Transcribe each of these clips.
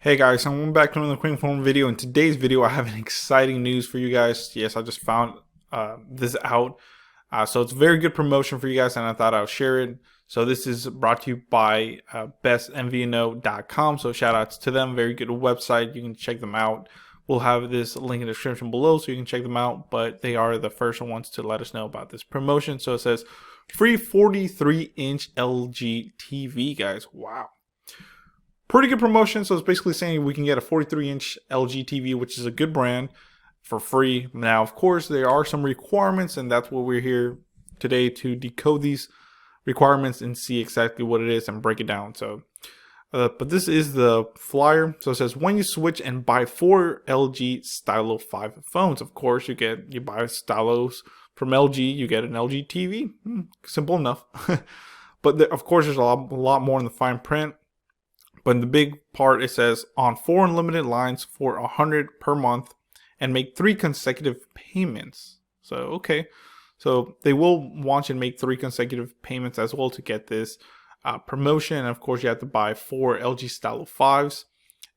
Hey guys, I'm back to another quick phone video. In today's video, I have an exciting news for you guys. Yes, I just found this out. So it's a very good promotion for you guys, and I thought I'll share it. So this is brought to you by bestmvno.com. So shout outs to them. Very good website. You can check them out. We'll have this link in the description below so you can check them out. But they are the first ones to let us know about this promotion. So it says free 43-inch LG TV, guys. Wow. Pretty good promotion. So it's basically saying we can get a 43-inch LG TV, which is a good brand, for free. Now, of course, there are some requirements, and that's what we're here today to decode these requirements and see exactly what it is and break it down. So, but this is the flyer. So it says when you switch and buy 4 LG Stylo 5 phones, of course, you buy Stylos from LG, you get an LG TV. Simple enough. But of course, there's a lot more in the fine print. But in the big part, it says on 4 unlimited lines for $100 per month and make 3 consecutive payments. So, okay. So they will want you to make 3 consecutive payments as well to get this promotion. And of course, you have to buy 4 LG Stylo 5s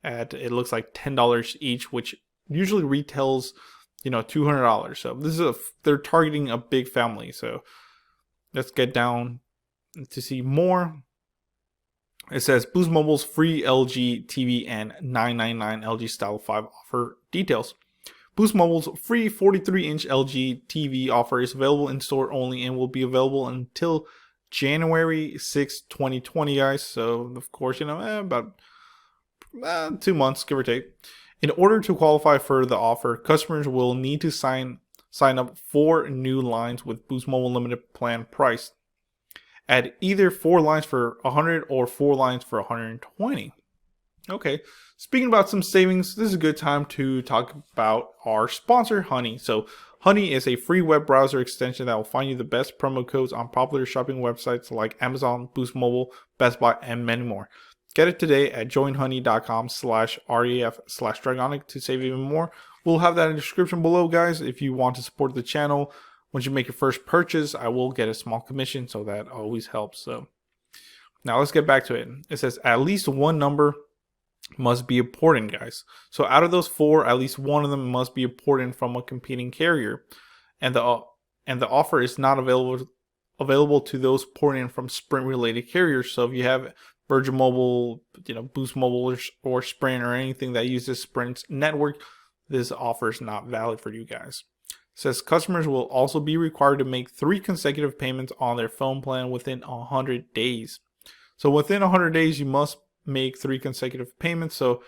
at, it looks like $10 each, which usually retails, $200. So this is they're targeting a big family. So let's get down to see more. It says Boost Mobile's free LG TV and $999 LG Stylo 5 offer details. Boost Mobile's free 43-inch LG TV offer is available in store only and will be available until January 6, 2020, guys. So, of course, about 2 months, give or take. In order to qualify for the offer, customers will need to sign up 4 new lines with Boost Mobile Limited Plan price at either 4 lines for $100 or 4 lines for $120. Okay, speaking about some savings, this is a good time to talk about our sponsor, Honey. So Honey is a free web browser extension that will find you the best promo codes on popular shopping websites like Amazon, Boost Mobile, Best Buy, and many more. Get it today at joinhoney.com/ref/Dragonic to save even more. We'll have that in the description below, guys, if you want to support the channel. Once you make your first purchase, I will get a small commission, so that always helps. So now let's get back to it. It says at least one number must be important, guys. So out of those 4, at least one of them must be important from a competing carrier, and the offer is not available to those porting in from Sprint-related carriers. So if you have Virgin Mobile, Boost Mobile, or Sprint, or anything that uses Sprint's network, this offer is not valid for you guys. Says customers will also be required to make 3 consecutive payments on their phone plan within 100 days. So within 100 days, you must make 3 consecutive payments. So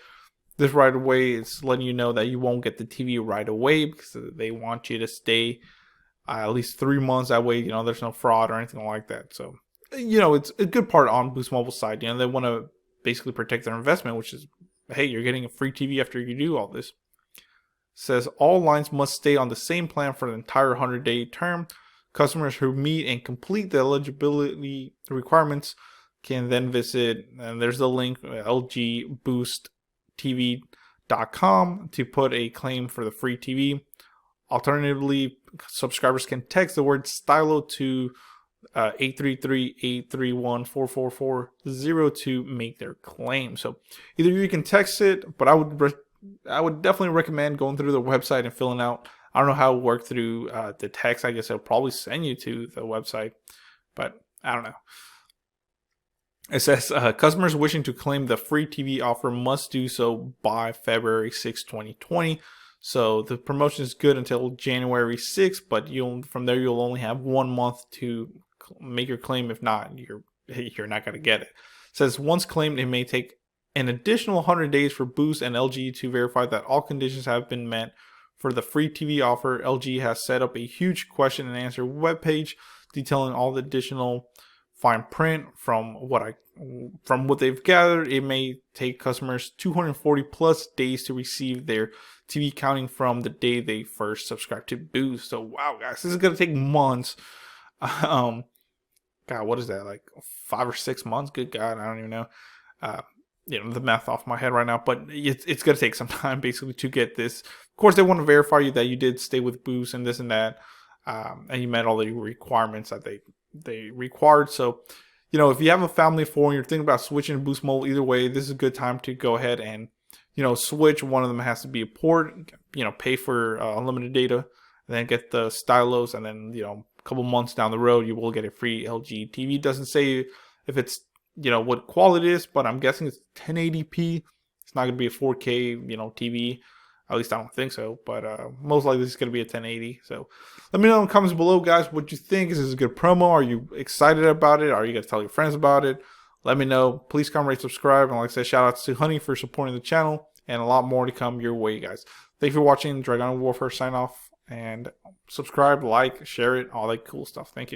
this right away is letting you know that you won't get the TV right away because they want you to stay at least 3 months. That way, there's no fraud or anything like that. So, it's a good part on Boost Mobile side. They want to basically protect their investment, which is, hey, you're getting a free TV after you do all this. Says all lines must stay on the same plan for the entire 100-day term. Customers who meet and complete the eligibility requirements can then visit, and there's the link, lgboosttv.com, to put a claim for the free TV. Alternatively, subscribers can text the word Stylo to 833-831-4440 to make their claim. So either you can text it, but I would definitely recommend going through the website and filling out. I don't know how it worked through the text. I guess it'll probably send you to the website, but I don't know. It says customers wishing to claim the free TV offer must do so by February 6, 2020. So the promotion is good until January 6, but from there you'll only have 1 month to make your claim. If not, you're not going to get it. It says once claimed, it may take an additional 100 days for Boost and LG to verify that all conditions have been met for the free TV offer. LG has set up a huge question and answer webpage detailing all the additional fine print. From what they've gathered, it may take customers 240 plus days to receive their TV, counting from the day they first subscribe to Boost. So wow, guys, this is gonna take months. God, what is that, like 5 or 6 months? Good God, I don't even know. The math off my head right now, but it's going to take some time basically to get this. Of course, they want to verify you that you did stay with Boost and this and that, and you met all the requirements that they required. So, if you have a family of 4 and you're thinking about switching to Boost Mobile, either way, this is a good time to go ahead and switch. One of them has to be a port, pay for unlimited data, and then get the stylos, and then a couple months down the road you will get a free LG TV. It doesn't say if it's what quality it is, but I'm guessing it's 1080p. It's not gonna be a 4K TV. At least I don't think so, but most likely it's going to be a 1080. So let me know in the comments below, guys, what you think. Is this a good promo? Are you excited about it? Are you going to tell your friends about it? Let me know. Please comment, rate, subscribe. And like I said, shout out to Honey for supporting the channel, and a lot more to come your way, guys. Thank you for watching. Dragon Warfare sign off, and subscribe, like, share it, all that cool stuff. Thank you.